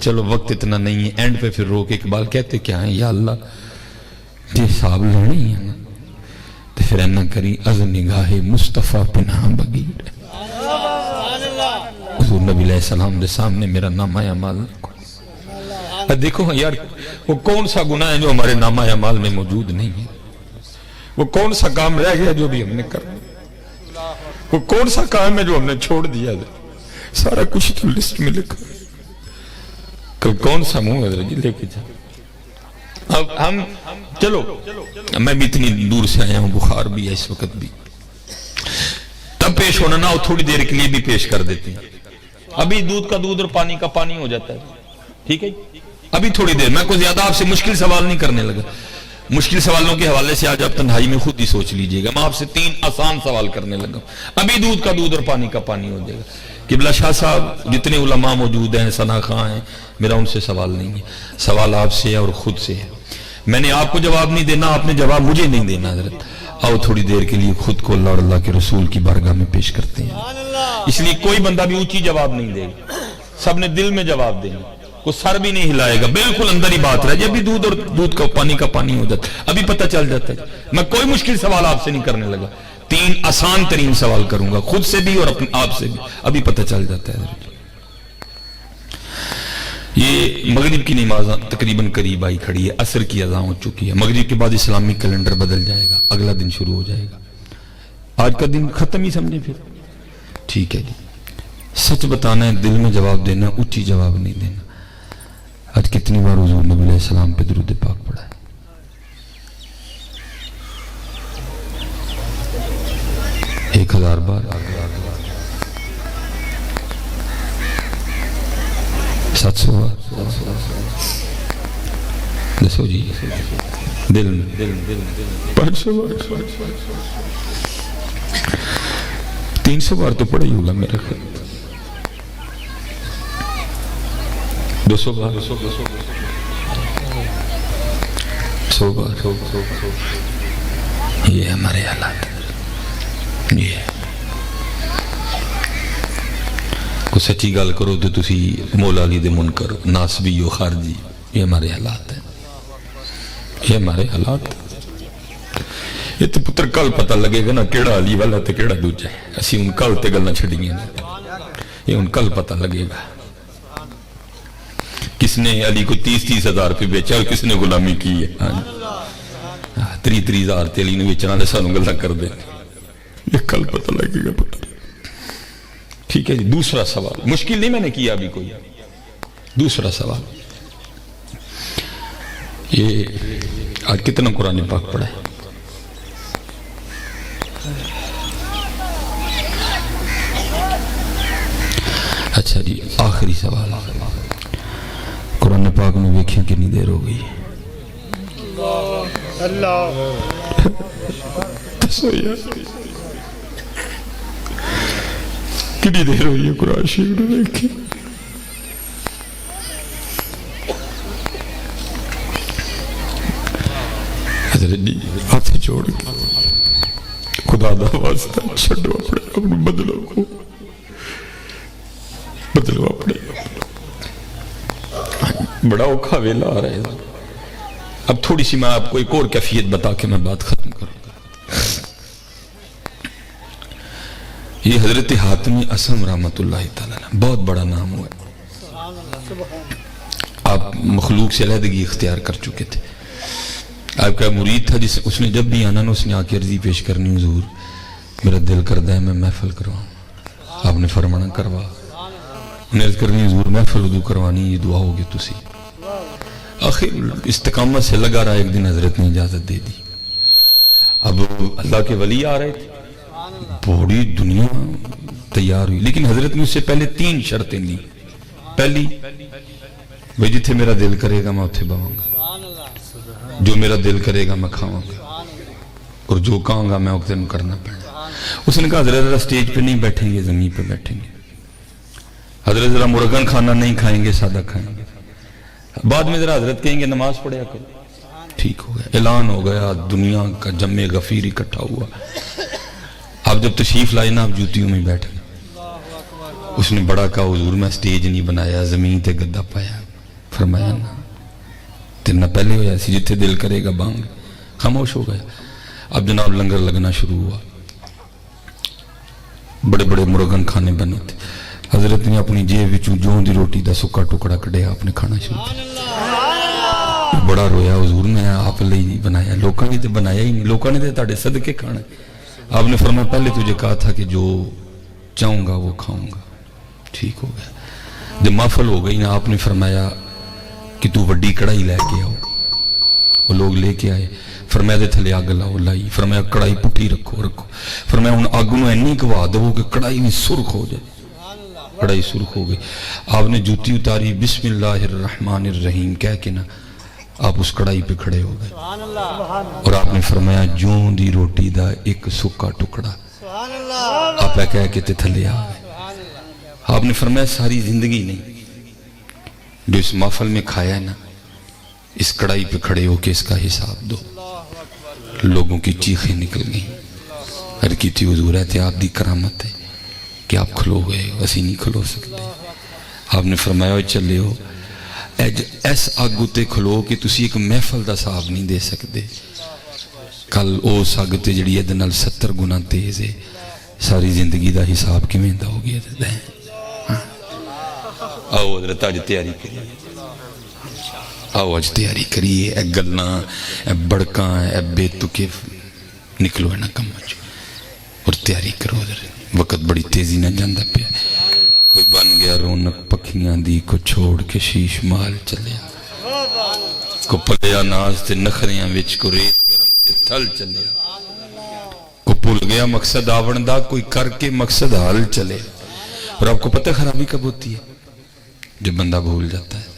چلو وقت اتنا نہیں ہے, اینڈ پہ پھر رو کے اقبال کہتے کیا ہیں, یا اللہ یہ حساب لینے ہی ہے نا, تو پھر اینا کری از نگاہ مصطفیٰ پناہ بگیر حضور نبی علیہ السلام دے سامنے میرا نامہ اعمال دیکھو یار وہ کون سا گناہ ہے جو ہمارے نامہ اعمال میں موجود نہیں ہے؟ وہ کون سا کام رہ گیا جو بھی ہم نے کرنا؟ وہ کون سا کام ہے جو ہم نے چھوڑ دیا؟ سارا کچھ تو لسٹ میں لکھا، کل کون سا منہ حضرت جی لے کے جا۔ اب ہم چلو میں بھی اتنی دور سے آیا ہوں، بخار بھی ہے اس وقت بھی، تب پیش ہونا نہ ہو تھوڑی دیر کے لیے بھی پیش کر دیتے ہیں۔ ابھی دودھ کا دودھ اور پانی کا پانی ہو جاتا ہے، ٹھیک ہے؟ ابھی تھوڑی دیر، میں کوئی زیادہ آپ سے مشکل سوال نہیں کرنے لگا، مشکل سوالوں کے حوالے سے آج آپ تنہائی میں خود ہی سوچ لیجئے گا، میں آپ سے 3 آسان سوال کرنے لگا، ابھی دودھ کا دودھ اور پانی کا پانی ہو جائے گا۔ قبلہ شاہ صاحب جتنے علماء موجود ہیں، ثنا خاں ہیں، میرا ان سے سوال نہیں ہے، سوال آپ سے ہے اور خود سے ہے۔ میں نے آپ کو جواب نہیں دینا، آپ نے جواب مجھے نہیں دینا حضرت۔ آؤ تھوڑی دیر کے لیے خود کو اللہ اور اللہ کے رسول کی بارگاہ میں پیش کرتے ہیں، اس لیے کوئی بندہ بھی اونچی جواب نہیں دے گا، سب نے دل میں جواب دینا، کوئی سر بھی نہیں ہلائے گا، بالکل اندر ہی بات رہے، جب بھی دودھ اور دودھ کا پانی کا پانی ہو جاتا ہے ابھی پتہ چل جاتا ہے۔ میں کوئی مشکل سوال آپ سے نہیں کرنے لگا، 3 آسان ترین سوال کروں گا، خود سے بھی اور اپنے آپ سے بھی، ابھی پتہ چل جاتا ہے۔ یہ مغرب کی نماز تقریباً قریب آئی کھڑی ہے، عصر کی اذان ہو چکی ہے، مغرب کے بعد اسلامی کیلنڈر بدل جائے گا، اگلا دن شروع ہو جائے گا، آج کا دن ختم ہی سمجھے پھر، ٹھیک ہے جی۔ سچ بتانا ہے، دل میں جواب دینا، اونچی جواب نہیں دینا۔ آج کتنی بار حضور نبی علیہ السلام پہ درود پاک پڑھا ہے؟ 1000 بار، 700 بار، دسو جی دل میں 500 بار، 300 بار تو پڑھا ہی ہوگا میرا خیال، 200 بار، 100 بار۔ یہ ہمارے حالات، یہ کوئی سچی گل کرو تو تسی مولا علی دے منکر، ناسبی و خارجی، یہ ہمارے حالات ہیں، یہ ہمارے حالات۔ یہ تو پتر کل پتہ لگے گا نا کیڑا علی والا تے کیڑا دوجہ ہے، اسی ان کل تے گلنا چھڑیاں، یہ ان کل پتہ لگے گا کس نے علی کو 30 ہزار پہ بیچا اور کس نے غلامی کی ہے۔ 30 ہزار تے علی نے بیچنا نے سانوں گلہ کر دے، یہ کل پتہ لگے گا پتہ۔ ٹھیک ہے جی، دوسرا سوال مشکل نہیں میں نے کیا ابھی کوئی، دوسرا سوال یہ آج کتنا قرآن پاک پڑھا ہے؟ اچھا جی، آخری سوال، قرآن پاک میں ویکھیں کتنی دیر ہو گئی؟ اللہ کتنی دیر ہوئی ہے قرآن شریف میں دیکھیں؟ حضرت جی ہاتھ چھوڑ کے خدا دا واسطہ چھڑو، اپنے بدلو اپنے، بڑا اوکھا ویلا آ رہا ہے۔ اب تھوڑی سی میں آپ کو ایک اور کیفیت بتا کے میں بات ختم کروں گا۔ یہ حضرت حاتمی اسم رحمت اللہ تعالیٰ بہت بڑا نام ہوا ہے، آپ مخلوق سے علیحدگی اختیار کر چکے تھے، آپ کا مرید تھا، جس اس نے جب بھی آنا نا اس نے آ کے عرضی پیش کرنی، حضور میرا دل کردہ ہے میں محفل کرواؤں، آپ نے فرمانا کروا، انہیں عرض کرنی حضور محفل وضو کروانی، یہ دعا ہوگی تسی، آخر استقامت سے لگا رہا، ایک دن حضرت نے اجازت دے دی۔ اب اللہ کے ولی آ رہے تھے، بڑی دنیا تیار ہوئی، لیکن حضرت نے اس سے پہلے 3 شرطیں دی۔ پہلی بھئی جتھے میرا دل کرے گا میں اتھے باؤں گا، جو میرا دل کرے گا میں کھاؤں گا، اور جو کہوں گا میں وقت کرنا پڑنا۔ اس نے کہا حضرت ذرا سٹیج پہ نہیں بیٹھیں گے، زمین پہ بیٹھیں گے، حضرت ذرا مرغن کھانا نہیں کھائیں گے، سادہ کھائیں گے، بعد میں ذرا حضرت کہیں گے نماز پڑھیا کرو۔ ٹھیک ہو گیا، اعلان ہو گیا، دنیا کا جمع غفیر اکٹھا ہوا۔ آپ جب تشریف لائے نا، آپ جوتیوں میں بیٹھ گئے، اس نے بڑا کہا حضور میں سٹیج نہیں بنایا، زمین تے گدہ پایا، فرمایا نا تیرنا پہلے ہو جائے سی، جتھے دل کرے گا بانگ، خاموش ہو گیا۔ اب جناب لنگر لگنا شروع ہوا، بڑے بڑے مرغن کھانے بنے تھے. حضرت نے اپنی جیب وچوں جوں دی روٹی دا سکا ٹکڑا کڈیا، آپ نے کھانا شروع کیا. بڑا رویا، حضور میں آپ لئی نہیں بنایا، لوکاں نے تے بنایا ہی نہیں، لوکاں نے تے تہاڈے صدقے کھانا. آپ نے فرمایا پہلے تجھے کہا تھا کہ جو چاہوں گا وہ کھاؤں گا. ٹھیک ہو گیا. جب محفل ہو گئی نا، آپ نے فرمایا کہ تو وڈی کڑھائی لے کے آؤ. وہ لوگ لے کے آئے. فرمایا دے تھلے آگ لاؤ، لائی. فرمایا کڑھائی پٹھی رکھو. فرمایا ہن اگ نو اینی گوا دو کہ کڑھائی میں سرخ ہو جائے. کڑھائی سرخ ہو گئی. آپ نے جوتی اتاری، بسم اللہ الرحمن الرحیم کہہ کے نا آپ اس کڑھائی پہ کھڑے ہو گئے. اور آپ نے فرمایا جون دی روٹی دا ایک سکا ٹکڑا آپ کہہ کے تے تھلے آ گئے. آپ نے فرمایا ساری زندگی نہیں جو اس محفل میں کھایا ہے نا، اس کڑھائی پہ کھڑے ہو کے اس کا حساب دو. لوگوں کی چیخیں نکل گئیں. ہر کی تھی حضور ہے تے آپ دی کرامت ہے کہ آپ کھلو گئے، اسی نہیں کھلو سکتے. آپ نے فرمایا چلے ہو ایس آگو تے کھلو کہ تسی ایک محفل دا صاحب نہیں دے سکتے. کل او ساگ تے جڑی ہے دنال 70 گنا تیز ہے. ساری زندگی دا حساب کی میں دا ہو گیا. آؤ حضرت آج تیاری کریے، آؤ آج تیاری کریے. اے گلنا اے بڑکاں اے بے تکے نکلو ہے نا کم جو اور تیاری کرو. حضرت وقت بڑی تیزی نہ جاندہ پیا. کوئی بن گیا رونق پکھیاں دی کو چھوڑ کے شیش مال چلیا. کو پلیا ناز تے نخریاں وچ کو ریت گرم تے تھل چلیا. کو پل گیا مقصد آون دا کوئی کر کے مقصد حال چلے. اور آپ کو پتہ خرابی کب ہوتی ہے؟ جب بندہ بھول جاتا ہے.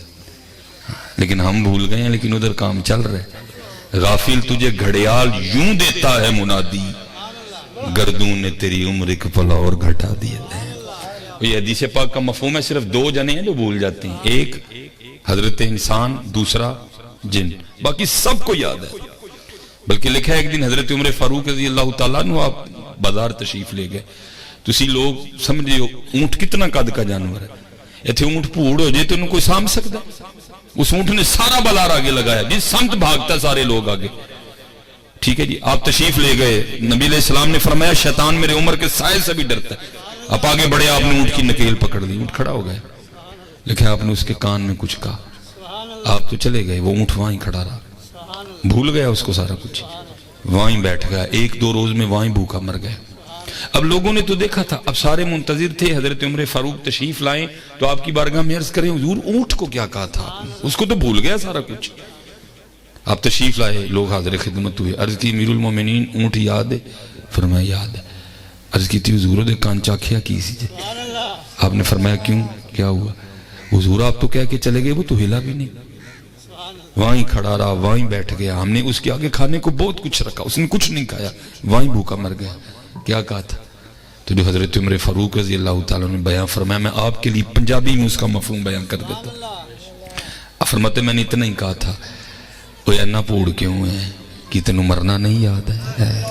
لیکن ہم بھول گئے ہیں، لیکن ادھر کام چل رہا ہے. غافل تجھے گھڑیال یوں دیتا ہے منادی، گردوں نے تیری عمر ایک پلا اور گھٹا دیا. یہ حدیث پاک کا مفہوم ہے. صرف دو جنے ہیں جو بھول جاتے ہیں، ایک حضرت انسان، دوسرا جن. باقی سب کو یاد ہے. بلکہ لکھا ہے ایک دن حضرت عمر فاروق رضی اللہ تعالیٰ عنہ آپ بازار تشریف لے گئے. تسی لوگ سمجھے اونٹ کتنا قد کا جانور ہے. ایتھے اونٹ پھوڑ ہو جائے تو انہوں کوئی سام سکتا. اس اونٹ نے سارا بازار آگے لگایا، جس سمت بھاگتا سارے لوگ آگے. ٹھیک ہے جی، آپ تشریف لے گئے. نبی علیہ السلام نے فرمایا شیطان میرے عمر کے سائے سے بھی ڈرتا ہے. آپ آگے بڑھے، آپ نے اونٹ کی نکیل پکڑ لی. اونٹ کھڑا ہو گیا. لیکن آپ نے اس کے کان میں کچھ کہا. آپ تو چلے گئے، وہ اونٹ وہاں کھڑا رہا. بھول گیا اس کو سارا کچھ، وہاں بیٹھ گیا. 1-2 روز میں وہاں بھوکا مر گیا. اب لوگوں نے تو دیکھا تھا، اب سارے منتظر تھے حضرت عمر فاروق تشریف لائیں تو آپ کی بارگاہ میں عرض کریں حضور اونٹ کو کیا کہا تھا آپ نے؟ اس کو تو بھول گیا سارا کچھ. آپ تشریف لائے، لوگ حاضر خدمت ہوئے. عرض کی امیر المومنین اونٹ یاد ہے؟ فرمایا یاد ہے. عرض کی تھی حضور دے کان چاکھیا کی سی جے. آپ نے فرمایا کیوں، کیا ہوا؟ حضور آپ تو کہہ کے چلے گئے، وہ تو ہلا بھی نہیں. وہیں کھڑا رہا، وہیں بیٹھ گیا. ہم نے اس کے آگے کھانے کو بہت کچھ رکھا، اس نے کچھ نہیں کھایا، وہیں بھوکا مر گیا. کیا کہا تھا؟ تو جو حضرت عمر فاروق رضی اللہ تعالیٰ نے بیان فرمایا، میں آپ کے لیے پنجابی میں اس کا مفہوم بیان کر دیتا. فرماتے میں نے اتنا ہی کہا تھا وہ اینا پوڑ کیوں ہے کہ تینوں مرنا نہیں یاد ہے.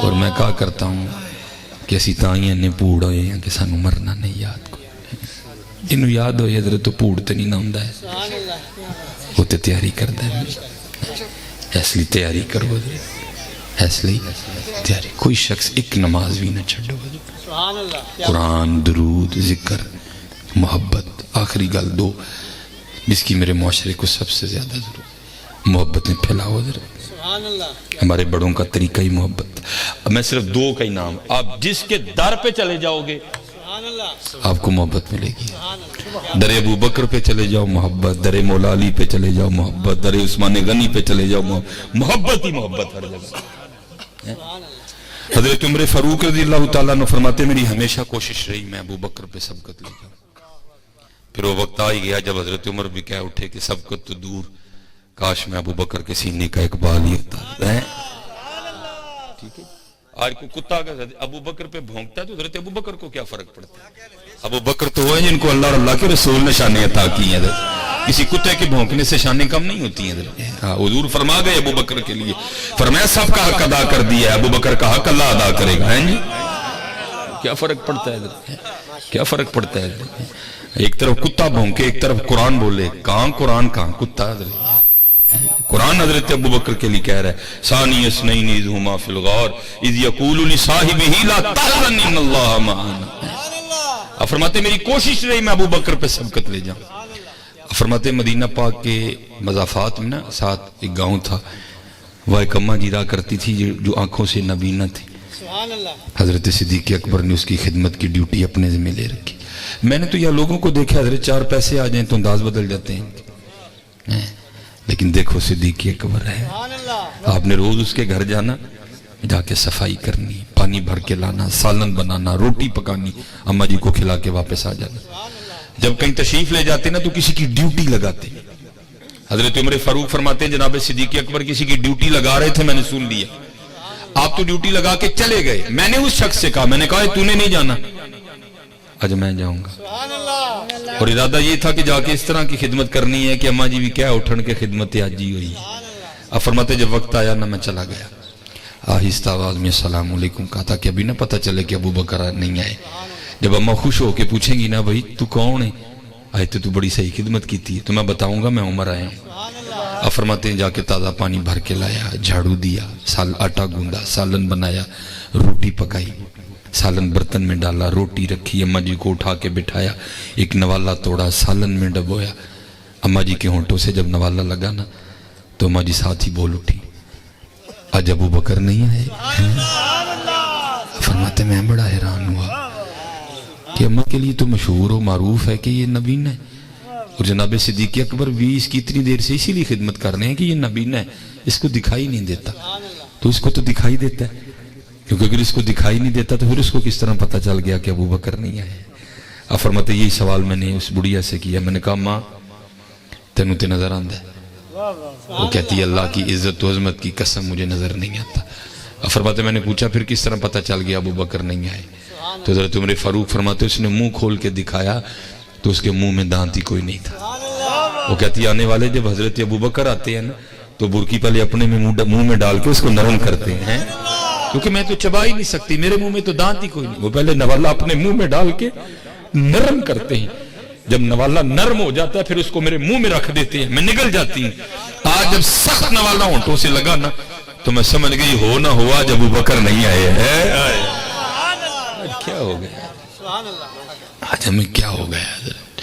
اور میں کہا کرتا ہوں کہ اسی تائیں اینے پوڑ ہوئے ہیں کہ سانو مرنا نہیں یاد. کوئی انہوں یاد ہوئے حضرت تو پوڑ تے نہیں نہ ہوندہ ہے، وہ تے تیاری کردہ ہے. اس لیے تیاری کرو حضرت، اس لیے تیاری. کوئی شخص ایک نماز بھی نہ چھڑو. قرآن، درود، ذکر، محبت. آخری گل 2 جس کی میرے معاشرے کو سب سے زیادہ ضرورت، محبتیں پھیلاؤ حضرت. ہمارے بڑوں کا طریقہ ہی محبت. اب میں صرف 2 کا ہی نام، آپ جس کے در پہ چلے جاؤ گے آپ کو محبت ملے گی. در ابو بکر پہ چلے جاؤ محبت، در مولا علی پہ چلے جاؤ محبت، در عثمان غنی پہ چلے جاؤ محبت. محبت ہی محبت ہر جگہ. حضرت عمر فاروق رضی اللہ تعالیٰ نے فرماتے میری ہمیشہ کوشش رہی میں ابو بکر پہ سبقت لے جاؤں. پھر وہ وقت آئی گیا جب حضرت عمر بھی کہہ اٹھے کہ سبقت تو دور، کاش میں ابو بکر کے سینے کا ایک بال ہی ہوتا ہے. ٹھیک ہے، آج کو کتا کا ابو بکر پہ بھونکتا ہے تو حضرت ابو بکر کو کیا فرق پڑتا ہے؟ ابو بکر تو وہ ہیں جن کو اللہ اور اللہ کے رسول نے شانیں عطا کی ہیں. کسی کتے کے بھونکنے سے شانیں کم نہیں ہوتی ہیں. حضور فرما گئے ابو بکر کے لیے، فرمایا سب کا حق ادا کر دیا ہے، ابو بکر کا حق اللہ ادا کرے گا. ہیں جی کیا فرق پڑتا ہے؟ کیا فرق پڑتا ہے؟ ایک طرف کتا بھونکے، ایک طرف قرآن بولے. کہاں قرآن کہاں کتا. قرآن حضرت ابو بکر کے لیے کہہ رہا ہے ثانی اثنین اذ ہما فی الغار اذ یقول لصاحبہ لا تحزن ان اللہ معنا. اب فرماتے میری کوشش رہی میں ابو بکر پہ سبقت لے جاؤں. اب فرماتے مدینہ پاک کے مضافات میں نا ساتھ ایک گاؤں تھا, وہ ایک اماں جی رہا کرتی تھی جو آنکھوں سے نابینا تھی. حضرت صدیق اکبر نے اس کی خدمت کی ڈیوٹی اپنے ذمہ لے رکھی. میں نے تو یہ لوگوں کو دیکھا حضرت چار پیسے آ جائیں تو انداز بدل جاتے ہیں, لیکن دیکھو صدیق اکبر ہے. آپ نے روز اس کے گھر جانا, جا کے صفائی کرنی, پانی بھر کے لانا, سالن بنانا, روٹی پکانی, اماں جی کو کھلا کے واپس آ جانا. جب کہیں تشریف لے جاتے نا تو کسی کی ڈیوٹی لگاتے. حضرت عمر فاروق فرماتے ہیں جناب صدیق اکبر کسی کی ڈیوٹی لگا رہے تھے, میں نے سن لیا. آپ تو ڈیوٹی لگا کے چلے گئے, میں نے اس شخص سے کہا, میں نے کہا تو نے نہیں جانا, آج میں جاؤں گا. اور ارادہ یہ تھا کہ جا کے اس طرح کی خدمت کرنی ہے کہ اماں جی بھی کیا اٹھن کے خدمت آجی ہوئی. اب فرماتے جب وقت آیا نہ میں چلا گیا, آہستہ آواز میں السلام علیکم کہا تھا کہ ابھی نہ پتہ چلے کہ ابو بکر نہیں آئے. جب اماں خوش ہو کے پوچھیں گی نا بھائی تو کون ہے, آئے تو بڑی صحیح خدمت کی تھی, تو میں بتاؤں گا میں عمر آیا ہوں. اب فرماتے ہیں جا کے تازہ پانی بھر کے لایا, جھاڑو دیا, آٹا گوندا, سالن بنایا, روٹی پکائی, سالن برتن میں ڈالا, روٹی رکھی, اماں جی کو اٹھا کے بٹھایا, ایک نوالا توڑا, سالن میں ڈبویا. اماں جی کے ہونٹوں سے جب نوالا لگا نا تو اماں جی ساتھ ہی بول اٹھی آج ابو بکر نہیں آئے. فرماتے میں بڑا حیران ہوا کہ اماں کے لیے تو مشہور و معروف ہے کہ یہ نبینا ہے, اور جناب صدیق اکبر بھی اس کی اتنی دیر سے اسی لیے خدمت کر رہے ہیں کہ یہ نبینا ہے, اس کو دکھائی نہیں دیتا. تو اس کو تو دکھائی دیتا ہے, کیونکہ اگر اس کو دکھائی نہیں دیتا تو پھر اس کو کس طرح پتہ چل گیا کہ ابو بکر نہیں آئے. اب فرماتے یہی سوال میں نے اس بڑھیا سے کیا, میں نے کہا ماں تینوں تے نظر آندہ ہے؟ وہ کہتی ہے اللہ کی عزت و عظمت کی قسم مجھے نظر نہیں آتا. اب فرماتے میں نے پوچھا پھر کس طرح پتہ چل گیا ابو بکر نہیں آئے؟ تو حضرت عمر فاروق فرماتے اس نے منہ کھول کے دکھایا تو اس کے منہ میں دانت ہی کوئی نہیں تھا. وہ کہتی آنے والے جب حضرت ابو بکر آتے ہیں نا تو برکی پہلے اپنے منہ میں ڈال کے اس کو نرم کرتے ہیں, کیونکہ میں تو چبا ہی نہیں سکتی, میرے منہ میں تو دانت ہی کوئی نہیں. وہ پہلے نوالا اپنے منہ میں ڈال کے نرم کرتے ہیں, جب نوالا نرم ہو جاتا ہے پھر اس کو میرے منہ میں رکھ دیتے ہیں, میں نگل جاتی ہوں. آج جب سخت نوالا ہونٹوں سے لگا نا تو میں سمجھ گئی ہو نہ ہوا جب ابو بکر نہیں آئے ہیں. کیا ہو گیا آج ہمیں, کیا ہو گیا حضرت؟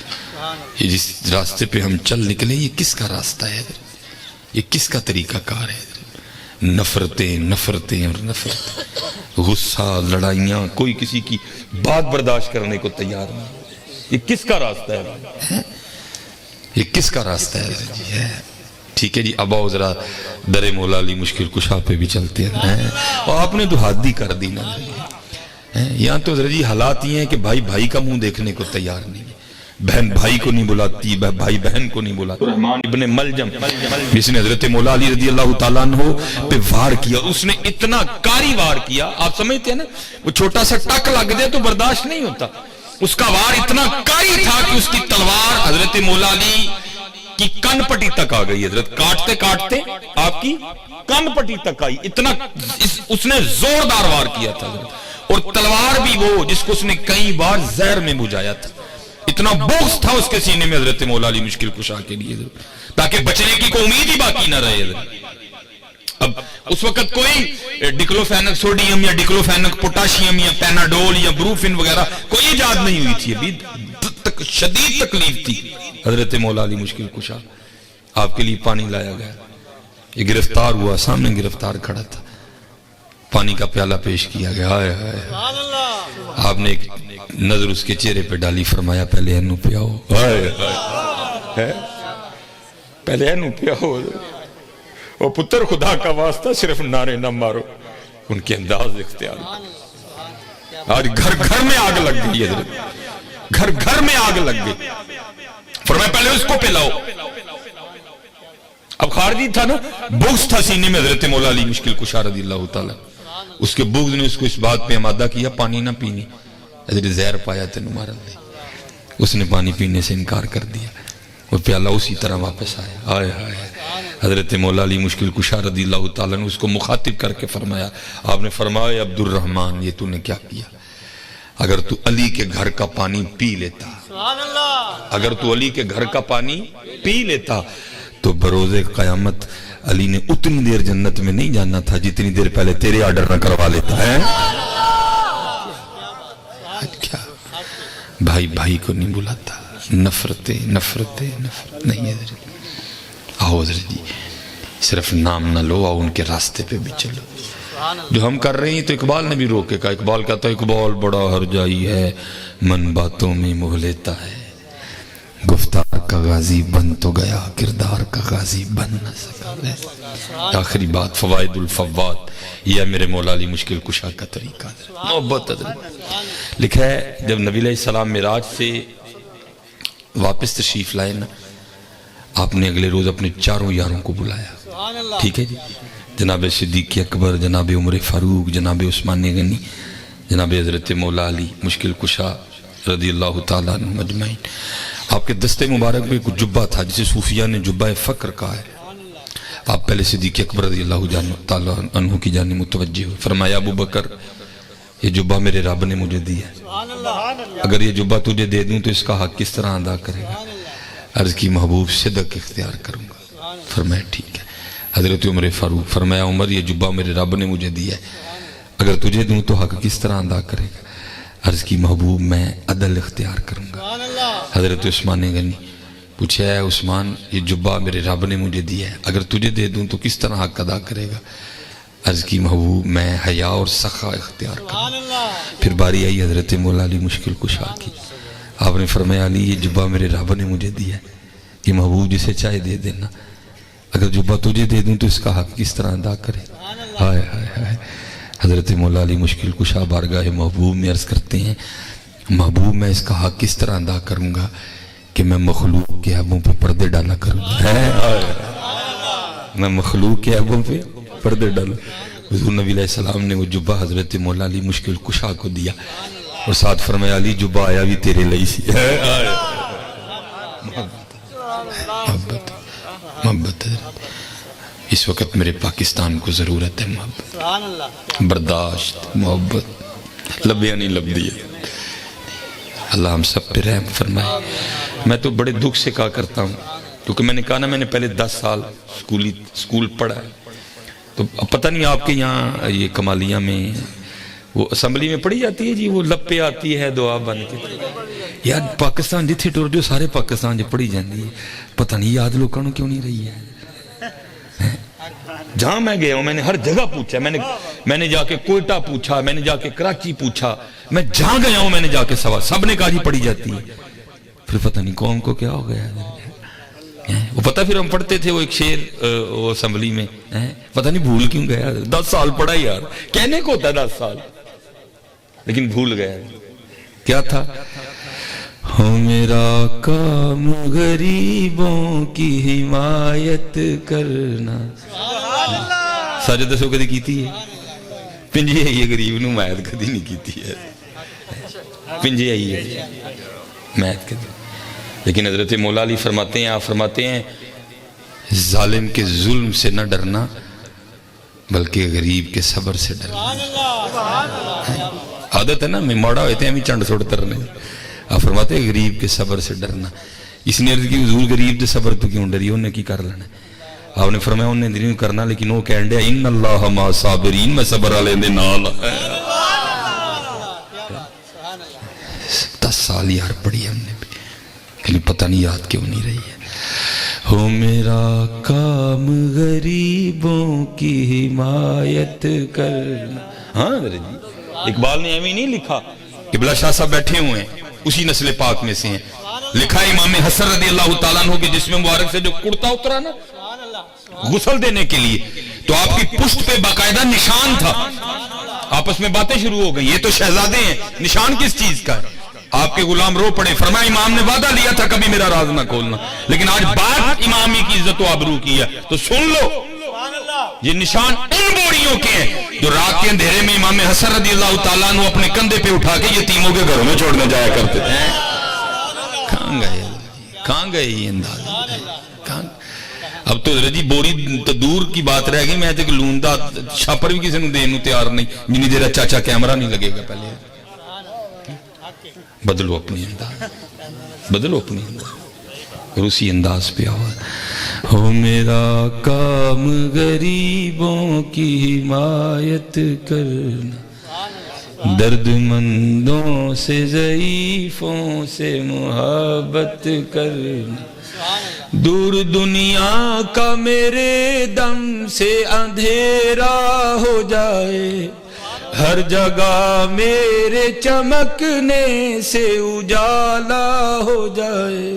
یہ جس راستے پہ ہم چل نکلے یہ کس کا راستہ ہے حضرت؟ یہ کس کا طریقہ کار ہے حضرت؟ نفرتیں اور نفرتیں, غصہ, لڑائیاں, کوئی کسی کی بات برداشت کرنے کو تیار نہیں. یہ کس کا راستہ ہے؟ یہ کس کا راستہ ہے حضرت جی؟ ٹھیک ہے جی, اب آؤ ذرا در مولا علی مشکل کشا پہ بھی چلتے ہیں. اور آپ نے تو حد ہی کر دی نا. یہاں تو حضرت جی حالات یہ ہیں کہ بھائی بھائی کا منہ دیکھنے کو تیار نہیں ہے, بہن بھائی کو نہیں بلاتی, بھائی بہن کو نہیں بلاتی. رحمان ابن ملجم جس نے حضرت مولا علی رضی اللہ تعالیٰ عنہ پہ وار کیا, اس نے اتنا کاری وار کیا, آپ سمجھتے ہیں نا وہ چھوٹا سا ٹک لگ جائے تو برداشت نہیں ہوتا. اس کا وار اتنا کاری تھا کہ اس کی تلوار حضرت مولا علی کی کن پٹی تک آ گئی. حضرت کاٹتے کاٹتے آپ کی کن پٹی تک آئی, اتنا اس نے زوردار وار کیا تھا. اور تلوار بھی وہ جس کو اس نے کئی بار زہر میں بجھایا تھا. اتنا بغض تھا اس کے سینے میں حضرت مولا علی مشکل کشا کے لیے, تاکہ بچنے کی کوئی امید ہی باقی نہ رہے. اب اس وقت کوئی ڈکلوفینک سوڈیم یا ڈکلوفینک پوٹاشیم یا پیناڈول یا بروفن وغیرہ کوئی ایجاد نہیں ہوئی تھی, ابھی شدید تکلیف تھی. حضرت مولا علی مشکل کشا آپ کے لیے پانی لایا گیا, یہ گرفتار ہوا, سامنے گرفتار کھڑا تھا, پانی کا پیالہ پیش کیا گیا. آئے آئے آپ نے ایک نظر اس کے چہرے پہ ڈالی, فرمایا پہلے اینو پیاؤ. آئے آئے پہلے اینو پیاؤ. وہ پتر خدا کا واسطہ صرف نعرے نہ مارو, ان کے انداز اختیار کرو. آج گھر گھر میں آگ لگ گئی حضرت, گھر گھر میں آگ لگ گئی. فرمایا پہلے اس کو پلاؤ. اب خارجی تھا نا, بغض تھا سینے میں حضرت مولا علی مشکل کشا رضی اللہ تعالیٰ. اس کے بغض نے اس کو اس بات پہ آمادہ کیا پانی نہ پینی. حضرت زہر پایا تینوں مارا لے, اس نے پانی پینے سے انکار کر دیا. وہ پیالہ اسی طرح واپس آیا. آئے آئے حضرت مولا علی مشکل کشا رضی اللہ تعالیٰ نے اس کو مخاطب کر کے فرمایا, آپ نے فرمایا عبد الرحمن یہ تو نے کیا کیا؟ اگر تو علی کے گھر کا پانی پی لیتا, اگر تو علی کے گھر کا پانی پی لیتا تو بروز قیامت علی نے اتنی دیر جنت میں نہیں جانا تھا جتنی دیر پہلے تیرے آرڈر نہ کروا لیتا ہے. کیا بھائی بھائی کو نہیں بلاتا, نفرت نہیں ہے. آؤ حضرت جی صرف نام نہ لو, آؤ ان کے راستے پہ بھی چلو. جو ہم کر رہے ہیں تو اقبال نے بھی روکے کہا. اقبال کہتا ہے اقبال بڑا ہرجائی ہے, من باتوں میں موہ لیتا ہے, گفتار کا غازی بن تو گیا, کردار کا غازی بن نہ سکا. آخری بات فوائد الفوات, یہ میرے مولا علی مشکل کشا کا طریقہ. محبت لکھا ہے جب نبی علیہ السلام معراج سے واپس تشریف لائے نا, آپ نے اگلے روز اپنے چاروں یاروں کو بلایا. ٹھیک ہے جی, جناب صدیق اکبر, جناب عمر فاروق, جناب عثمان غنی, جناب حضرت مولا علی مشکل کشا رضی اللہ تعالیٰ عنہ مجمعین. آپ کے دستے مبارک میں ایک جبہ تھا جسے صوفیہ نے جبہ فقر کہا ہے. آپ پہلے صدیق اکبر رضی اللہ تعالیٰ عنہ کی جانب متوجہ ہوئے. فرمایا ابو بکر یہ جبہ میرے رب نے مجھے دیا ہے, اگر یہ جبہ تجھے دے دوں تو اس کا حق کس طرح ادا کرے گا؟ عرض کی محبوب صدق اختیار کروں گا. فرمایا ٹھیک ہے. حضرت عمر فاروق فرمایا عمر یہ جبہ میرے رب نے مجھے دیا ہے, اگر تجھے دوں تو حق کس طرح ادا کرے گا؟ عرض کی محبوب میں عدل اختیار کروں گا. حضرت عثمان غنی پوچھا ہے عثمان یہ جبہ میرے رب نے مجھے دیا ہے, اگر تجھے دے دوں تو کس طرح حق ادا کرے گا؟ عرض کی محبوب میں حیا اور سخا اختیار کروں. پھر باری آئی حضرت مولا علی مشکل کشا کی. آپ نے فرمایا علی یہ جبہ میرے رب نے مجھے دیا ہے, یہ محبوب جسے چاہے دے دینا, اگر جبہ تجھے دے دوں تو اس کا حق کس طرح ادا کرے؟ ہائے ہائے ہائے. حضرت مولا علی مشکل کشا بارگاہ محبوب میں عرض کرتے ہیں محبوب میں اس کا حق کس طرح ادا کروں گا کہ میں مخلوق کے عیبوں پہ پردے ڈالا کروں گا. میں مخلوق کے عیبوں پہ پردے ڈالا. حضور نبی علیہ السلام نے وہ جبہ حضرت مولا علی مشکل کشا کو دیا اور ساتھ فرمایا علی جبہ آیا بھی تیرے لئی سی. محبت محبت. اس وقت میرے پاکستان کو ضرورت ہے محبت, برداشت, محبت. لبیاں نہیں لب دیا. اللہ ہم سب پہ رحم فرمائے. میں تو بڑے دکھ سے کہا کرتا ہوں کیونکہ میں نے کہا نا میں نے پہلے 10 سال سکول پڑھا ہے, تو اب پتہ نہیں آپ کے یہاں یہ کمالیہ میں وہ اسمبلی میں پڑھی جاتی ہے جی, وہ لب پہ آتی ہے دعا بن کے. یار پاکستان جتھے ٹور جو سارے پاکستان جو پڑھی جاندی ہے, پتہ نہیں یاد لوگوں کیوں نہیں رہی ہے. جہاں میں گیا ہوں میں نے ہر جگہ پوچھا, میں نے جا کے کوئٹہ پوچھا, میں نے جا کے کراچی پوچھا, میں جہاں گیا ہوں میں نے جا کے سوال, سب نے کہا جی پڑھی جاتی ہے. پھر پتہ نہیں قوم کو کیا ہو گیا وہ پتہ. پھر ہم پڑھتے تھے وہ ایک شعر وہ اسمبلی میں, پتہ نہیں بھول کیوں گیا. 10 سال پڑھا یار, کہنے کو ہوتا ہے 10 سال, لیکن بھول گیا. کیا تھا؟ ہو میرا کام غریبوں کی حمایت کرنا. ساجد دسو کدی کیتی ہے؟ پنجی آئی ہے غریب نو مایت کدی نہیں کیتی ہے. پنجی آئی ہے مایت کدی. لیکن حضرت مولا علی فرماتے ہیں, آپ فرماتے ہیں ظالم کے ظلم سے نہ ڈرنا بلکہ غریب کے صبر سے ڈرنا. عادت ہے نا میں موڑا ہوئے تھے ہمیں چنڈ سوڑ ترنے. آپ فرماتے ہیں غریب کے صبر سے ڈرنا. اس نے عرض کی حضور غریب دے صبر تو کیوں ڈری, انہیں کی کر لینا. آپ نے فرمایا انہیں نہیں کرنا, لیکن وہ کہن دیا ان اللہ ما صابرین, میں صبر والے دے نال. 10 سال یار پڑھی ہم نے بھی, لیکن پتہ نہیں یاد کیوں نہیں رہی ہے. ہو میرا کام غریبوں کی حمایت کرنا. ہاں جی اقبال نے ایویں نہیں لکھا. قبلہ شاہ صاحب بیٹھے ہوئے ہیں, اسی نسل پاک میں سے ہیں. لکھا ہے امام حسن رضی اللہ تعالیٰ عنہ کے جسم مبارک سے جو کرتا اترا نا غسل دینے کے لیے, تو آپ کی پشت پہ باقاعدہ نشان تھا. آپس میں باتیں شروع ہو گئی, یہ تو شہزادے ہیں, نشان کس چیز کا ہے؟ آپ کے غلام رو پڑے. فرمایا امام نے وعدہ لیا تھا کبھی میرا راز نہ کھولنا, لیکن آج بات امامی کی عزت و آبرو کی ہے تو سن لو. یہ نشان ان بوڑیوں کے ہیں جو رات کے اندھیرے میں امام حسن رضی اللہ تعالیٰ عنہ اپنے کندھے پہ اٹھا کے یتیموں کے گھروں میں چھوڑنے جایا کرتے تھے. کہاں گئے یہ انداز؟ اب تو رجی بوری تو دور کی بات رہ گئی. میں تک لوندا چھاپر بھی کسی نے دینوں تیار نہیں, جنہی دیر چاچا کیمرہ نہیں لگے گا. پہلے بدلو اپنی انداز, بدلو اپنی انداز. اور اسی انداز پہ آوا ہو میرا کام غریبوں کی حمایت کرنا، درد مندوں سے ضعیفوں سے محبت کرنا، دور دنیا کا میرے دم سے اندھیرا ہو جائے، ہر جگہ میرے چمکنے سے اجالا ہو جائے،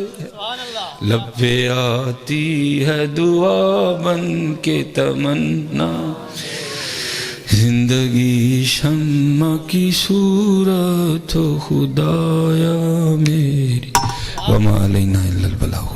لب پہ آتی ہے دعا بن کے تمنا، زندگی شمع کی صورت ہو خدایا میری، وما علینا الا البلاغ۔